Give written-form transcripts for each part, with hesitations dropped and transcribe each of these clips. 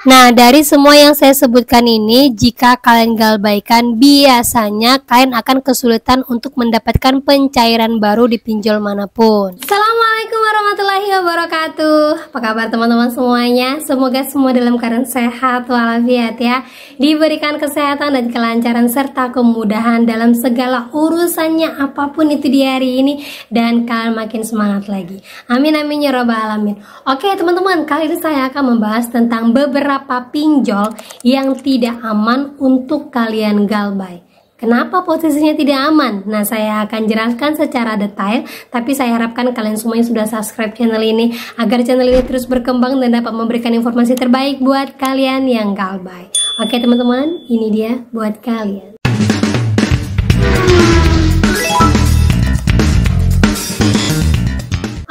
Nah, dari semua yang saya sebutkan ini, jika kalian galbaikan, biasanya kalian akan kesulitan untuk mendapatkan pencairan baru di pinjol manapun. Assalamualaikum warahmatullahi wabarakatuh. Apa kabar teman-teman semuanya? Semoga semua dalam keadaan sehat walafiat ya. Diberikan kesehatan dan kelancaran serta kemudahan dalam segala urusannya apapun itu di hari ini, dan kalian makin semangat lagi. Amin amin ya rabbal alamin. Oke teman-teman, kali ini saya akan membahas tentang beberapa pinjol yang tidak aman untuk kalian galbay. Kenapa posisinya tidak aman? Nah, saya akan jelaskan secara detail, tapi saya harapkan kalian semuanya sudah subscribe channel ini agar channel ini terus berkembang dan dapat memberikan informasi terbaik buat kalian yang galbay. Oke teman-teman, ini dia buat kalian.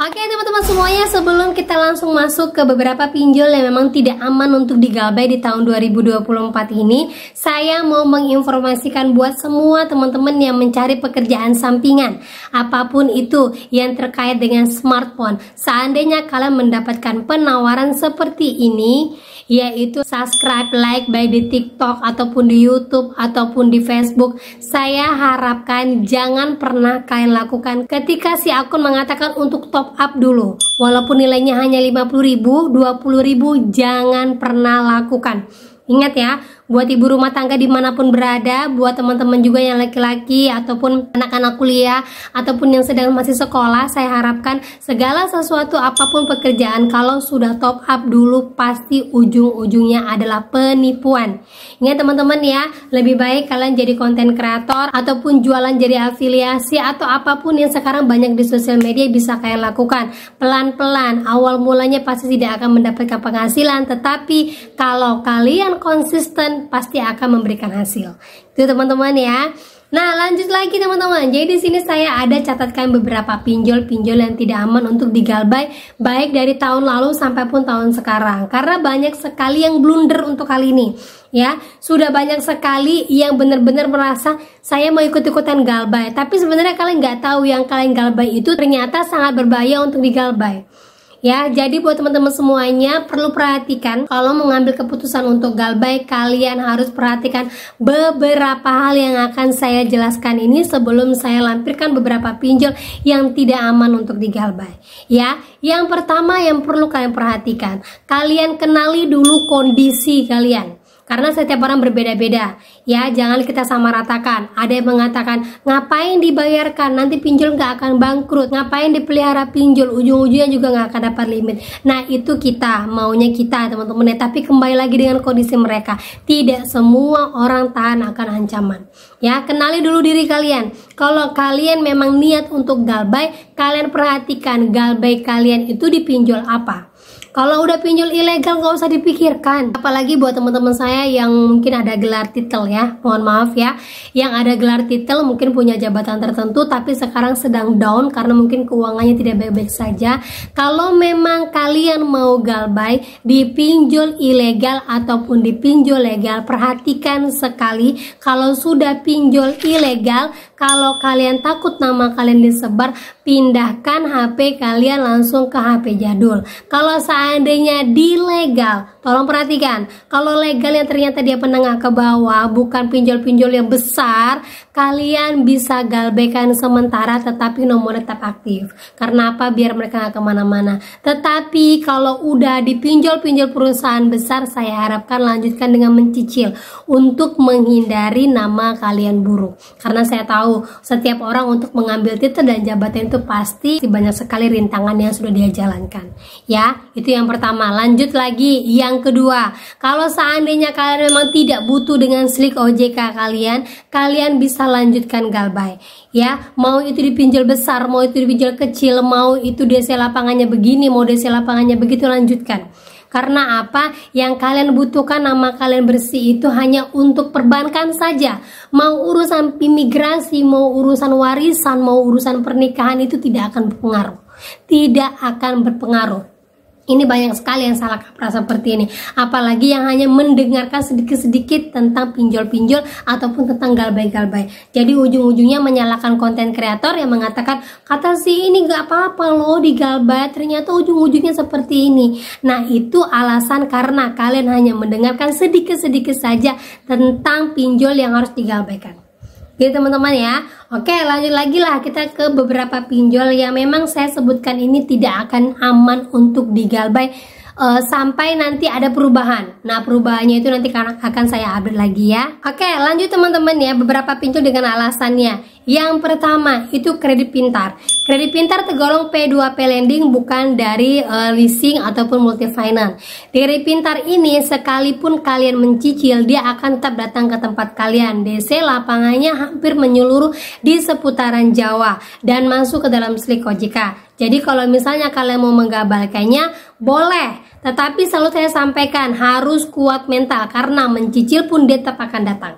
Oke teman-teman semuanya, sebelum kita langsung masuk ke beberapa pinjol yang memang tidak aman untuk digalbay di tahun 2024 ini, saya mau menginformasikan buat semua teman-teman yang mencari pekerjaan sampingan, apapun itu yang terkait dengan smartphone. Seandainya kalian mendapatkan penawaran seperti ini, yaitu subscribe, like baik di TikTok ataupun di YouTube ataupun di Facebook, saya harapkan jangan pernah kalian lakukan ketika si akun mengatakan untuk top up dulu, walaupun nilainya hanya 50.000, 20.000, jangan pernah lakukan. Ingat ya, buat ibu rumah tangga dimanapun berada, buat teman-teman juga yang laki-laki ataupun anak-anak kuliah ataupun yang sedang masih sekolah, saya harapkan segala sesuatu apapun pekerjaan, kalau sudah top up dulu pasti ujung-ujungnya adalah penipuan. Ingat teman-teman ya, lebih baik kalian jadi konten kreator ataupun jualan jadi afiliasi atau apapun yang sekarang banyak di sosial media bisa kalian lakukan. Pelan-pelan, awal mulanya pasti tidak akan mendapatkan penghasilan, tetapi kalau kalian konsisten pasti akan memberikan hasil. Itu teman-teman ya. Nah, lanjut lagi teman-teman. Jadi di sini saya ada catatkan beberapa pinjol-pinjol yang tidak aman untuk digalbay, baik dari tahun lalu sampai pun tahun sekarang. Karena banyak sekali yang blunder untuk kali ini. Ya, sudah banyak sekali yang benar-benar merasa saya mau ikut-ikutan galbay, tapi sebenarnya kalian nggak tahu yang kalian galbay itu ternyata sangat berbahaya untuk digalbay. Ya, jadi buat teman-teman semuanya perlu perhatikan kalau mengambil keputusan untuk galbay, kalian harus perhatikan beberapa hal yang akan saya jelaskan ini sebelum saya lampirkan beberapa pinjol yang tidak aman untuk digalbay. Ya, yang pertama yang perlu kalian perhatikan, kalian kenali dulu kondisi kalian. Karena setiap orang berbeda-beda, ya jangan kita samaratakan. Ada yang mengatakan, ngapain dibayarkan, nanti pinjol nggak akan bangkrut, ngapain dipelihara pinjol, ujung-ujungnya juga nggak akan dapat limit. Nah itu kita, maunya kita teman-teman ya, tapi kembali lagi dengan kondisi mereka. Tidak semua orang tahan akan ancaman. Ya, kenali dulu diri kalian. Kalau kalian memang niat untuk galbay, kalian perhatikan galbay kalian itu di pinjol apa. Kalau udah pinjol ilegal nggak usah dipikirkan. Apalagi buat teman-teman saya yang mungkin ada gelar titel ya, mohon maaf ya, yang ada gelar titel mungkin punya jabatan tertentu tapi sekarang sedang down karena mungkin keuangannya tidak baik-baik saja. Kalau memang kalian mau galbay di pinjol ilegal ataupun di pinjol legal, perhatikan sekali kalau sudah pinjol ilegal, kalau kalian takut nama kalian disebar, pindahkan HP kalian langsung ke HP jadul. Kalau seandainya di legal, tolong perhatikan, kalau legal yang ternyata dia menengah ke bawah, bukan pinjol-pinjol yang besar, kalian bisa galbaikan sementara tetapi nomornya tetap aktif. Karena apa? Biar mereka nggak kemana-mana. Tetapi kalau udah di pinjol-pinjol perusahaan besar, saya harapkan lanjutkan dengan mencicil untuk menghindari nama kalian buruk. Karena saya tahu setiap orang untuk mengambil titel dan jabatan itu pasti banyak sekali rintangan yang sudah dia jalankan. Ya, itu yang pertama. Lanjut lagi, yang kedua, kalau seandainya kalian memang tidak butuh dengan slik OJK kalian bisa lanjutkan galbay. Ya, mau itu di pinjol besar, mau itu di pinjol kecil, mau itu DC lapangannya begini, mau DC lapangannya begitu, lanjutkan. Karena apa? Yang kalian butuhkan nama kalian bersih itu hanya untuk perbankan saja. Mau urusan imigrasi, mau urusan warisan, mau urusan pernikahan itu tidak akan berpengaruh. Tidak akan berpengaruh. Ini banyak sekali yang salah kaprah seperti ini. Apalagi yang hanya mendengarkan sedikit-sedikit tentang pinjol-pinjol ataupun tentang galbay-galbay. Jadi ujung-ujungnya menyalahkan konten kreator yang mengatakan, kata si ini gak apa-apa loh digalbay, ternyata ujung-ujungnya seperti ini. Nah, itu alasan karena kalian hanya mendengarkan sedikit-sedikit saja tentang pinjol yang harus digalbaykan. Gitu teman-teman ya. Oke, lanjut lagi lah kita ke beberapa pinjol yang memang saya sebutkan ini tidak akan aman untuk digalbay sampai nanti ada perubahan. Nah, perubahannya itu nanti akan saya update lagi ya. Oke, lanjut teman-teman ya, beberapa pinjol dengan alasannya. Yang pertama itu kredit pintar. Kredit pintar tergolong P2P lending, bukan dari leasing ataupun multi finance. Kredit pintar ini sekalipun kalian mencicil, dia akan tetap datang ke tempat kalian. DC lapangannya hampir menyeluruh di seputaran Jawa dan masuk ke dalam slik OJK. Jadi kalau misalnya kalian mau menggabalkannya boleh, tetapi selalu saya sampaikan harus kuat mental karena mencicil pun dia tetap akan datang.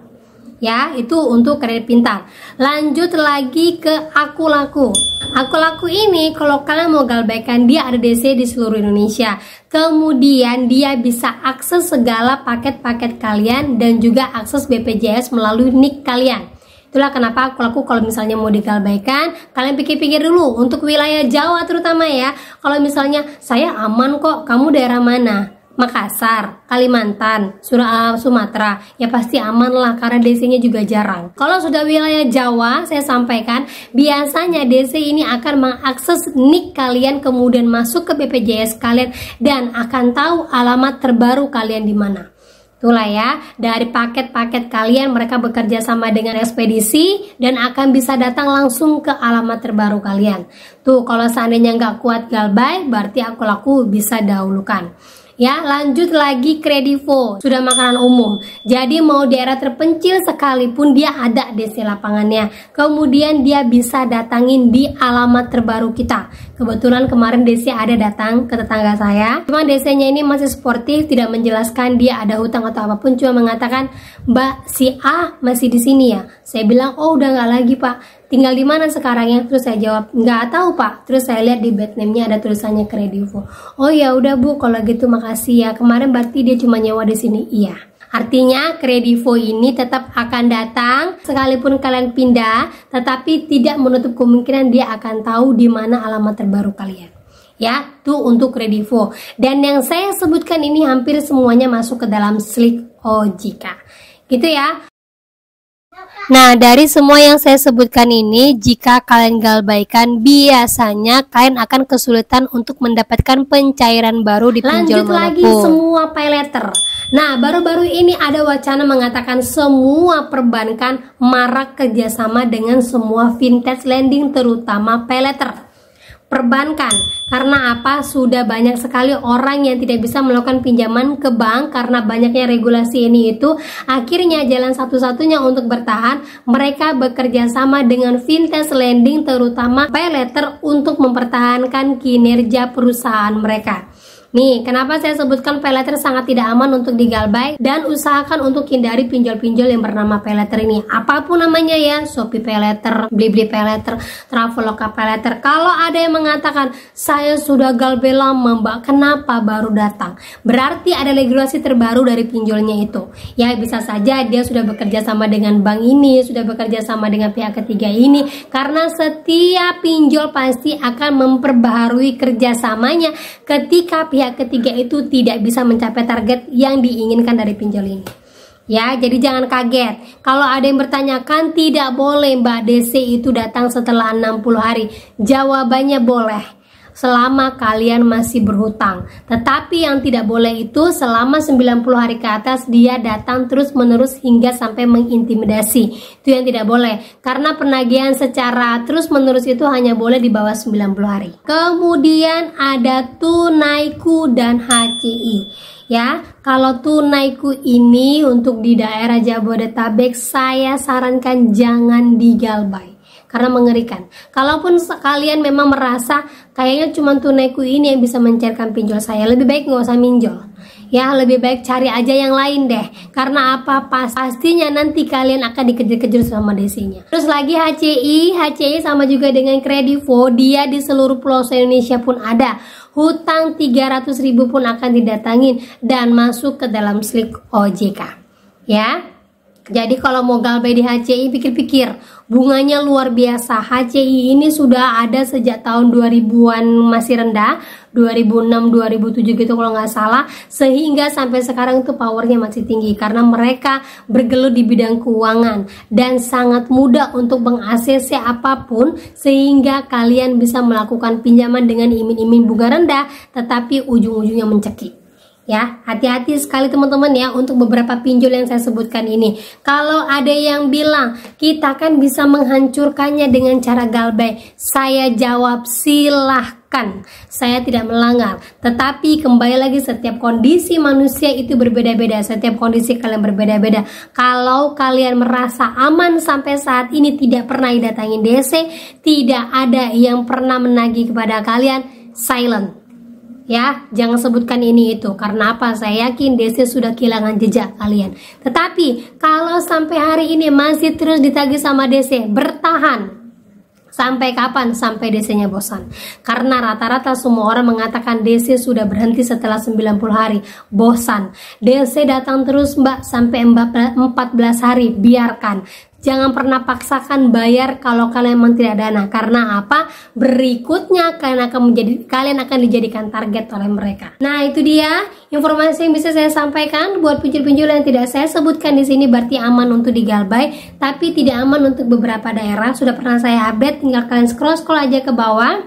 Ya, itu untuk kredit pintar. Lanjut lagi ke Aku Laku. Aku Laku ini kalau kalian mau galbaikan, dia ada DC di seluruh Indonesia. Kemudian dia bisa akses segala paket-paket kalian dan juga akses BPJS melalui NIK kalian. Itulah kenapa Aku Laku kalau misalnya mau digalbaikan, kalian pikir-pikir dulu untuk wilayah Jawa terutama ya. Kalau misalnya saya aman kok, kamu daerah mana? Makassar, Kalimantan, Sumatera, ya pasti aman lah karena DC-nya juga jarang. Kalau sudah wilayah Jawa, saya sampaikan biasanya DC ini akan mengakses NIK kalian, kemudian masuk ke BPJS kalian dan akan tahu alamat terbaru kalian di mana. Itulah ya, dari paket-paket kalian mereka bekerja sama dengan ekspedisi dan akan bisa datang langsung ke alamat terbaru kalian. Tuh, kalau seandainya nggak kuat galbay, berarti Aku Laku bisa dahulukan. Ya, lanjut lagi Kredivo, sudah makanan umum. Jadi mau daerah terpencil sekalipun dia ada DC lapangannya. Kemudian dia bisa datangin di alamat terbaru kita. Kebetulan kemarin DC ada datang ke tetangga saya. Cuma DC-nya ini masih sportif, tidak menjelaskan dia ada hutang atau apapun, cuma mengatakan, "Mbak, si A masih di sini ya?" Saya bilang, "Oh, udah nggak lagi, Pak. Tinggal di mana sekarang ya?" Terus saya jawab, "Nggak tahu, Pak." Terus saya lihat di bed name-nya ada tulisannya Kredivo. "Oh ya udah Bu, kalau gitu makasih ya. Kemarin berarti dia cuma nyewa di sini." Iya. Artinya Kredivo ini tetap akan datang sekalipun kalian pindah, tetapi tidak menutup kemungkinan dia akan tahu di mana alamat terbaru kalian. Ya, tuh untuk Kredivo. Dan yang saya sebutkan ini hampir semuanya masuk ke dalam slik OJK. Gitu ya. Nah, dari semua yang saya sebutkan ini, jika kalian galbaikan, biasanya kalian akan kesulitan untuk mendapatkan pencairan baru di pinjol manapun. Lanjut lagi semua pay letter. Nah, baru-baru ini ada wacana mengatakan semua perbankan marak kerjasama dengan semua fintech lending, terutama pay letter. Perbankan, karena apa? Sudah banyak sekali orang yang tidak bisa melakukan pinjaman ke bank karena banyaknya regulasi ini itu. Akhirnya jalan satu-satunya untuk bertahan, mereka bekerja sama dengan fintech lending, terutama pay letter, untuk mempertahankan kinerja perusahaan mereka. Nih, kenapa saya sebutkan pay letter sangat tidak aman untuk digalbay, dan usahakan untuk hindari pinjol-pinjol yang bernama pay letter ini. Apapun namanya ya, Shopee pay letter, Blibli pay letter, Traveloka pay letter. Kalau ada yang mengatakan, "Saya sudah galbay lama, Mbak, kenapa baru datang?" Berarti ada regulasi terbaru dari pinjolnya itu. Ya, bisa saja dia sudah bekerja sama dengan bank ini, sudah bekerja sama dengan pihak ketiga ini, karena setiap pinjol pasti akan memperbaharui kerjasamanya ketika pihak ketiga itu tidak bisa mencapai target yang diinginkan dari pinjol ini. Ya, jadi jangan kaget kalau ada yang bertanyakan, tidak boleh Mbak DC itu datang setelah 60 hari. Jawabannya boleh, selama kalian masih berhutang. Tetapi yang tidak boleh itu selama 90 hari ke atas dia datang terus menerus hingga sampai mengintimidasi. Itu yang tidak boleh, karena penagihan secara terus menerus itu hanya boleh di bawah 90 hari. Kemudian ada Tunaiku dan HCI. Ya, kalau Tunaiku ini untuk di daerah Jabodetabek, saya sarankan jangan digalbay karena mengerikan. Kalaupun kalian memang merasa kayaknya cuma Tunaiku ini yang bisa mencairkan pinjol saya, lebih baik nggak usah minjol. Ya, lebih baik cari aja yang lain deh. Karena apa? Pastinya nanti kalian akan dikejar-kejar sama DC-nya. Terus lagi HCI sama juga dengan Kredivo, dia di seluruh pulau Indonesia pun ada. Hutang 300.000 pun akan didatangin dan masuk ke dalam slik OJK. Ya. Jadi kalau mau galbay di HCI, pikir-pikir, bunganya luar biasa. HCI ini sudah ada sejak tahun 2000-an, masih rendah, 2006, 2007 gitu kalau nggak salah, sehingga sampai sekarang itu powernya masih tinggi karena mereka bergelut di bidang keuangan dan sangat mudah untuk meng-ACC apapun, sehingga kalian bisa melakukan pinjaman dengan iming-iming bunga rendah tetapi ujung-ujungnya mencekik. Ya, hati-hati sekali teman-teman ya untuk beberapa pinjol yang saya sebutkan ini. Kalau ada yang bilang kita kan bisa menghancurkannya dengan cara galbay, saya jawab silahkan, saya tidak melanggar. Tetapi kembali lagi, setiap kondisi manusia itu berbeda-beda, setiap kondisi kalian berbeda-beda. Kalau kalian merasa aman sampai saat ini, tidak pernah didatangin DC, tidak ada yang pernah menagih kepada kalian, silent. Ya, jangan sebutkan ini itu. Karena apa? Saya yakin DC sudah kehilangan jejak kalian. Tetapi kalau sampai hari ini masih terus ditagih sama DC, bertahan. Sampai kapan? Sampai DC-nya bosan. Karena rata-rata semua orang mengatakan DC sudah berhenti setelah 90 hari. Bosan. DC datang terus mbak sampai 14 hari. Biarkan. Jangan pernah paksakan bayar kalau kalian memang tidak dana. Karena apa? Berikutnya kalian akan dijadikan target oleh mereka. Nah, itu dia informasi yang bisa saya sampaikan. Buat pinjol-pinjol yang tidak saya sebutkan di sini berarti aman untuk digalbay, tapi tidak aman untuk beberapa daerah. Sudah pernah saya update, tinggal kalian scroll aja ke bawah.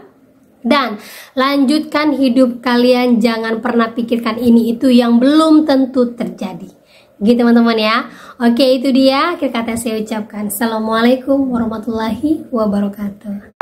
Dan lanjutkan hidup kalian, jangan pernah pikirkan ini itu yang belum tentu terjadi. Gitu teman-teman ya. Oke, itu dia akhir kata saya ucapkan. Assalamualaikum warahmatullahi wabarakatuh.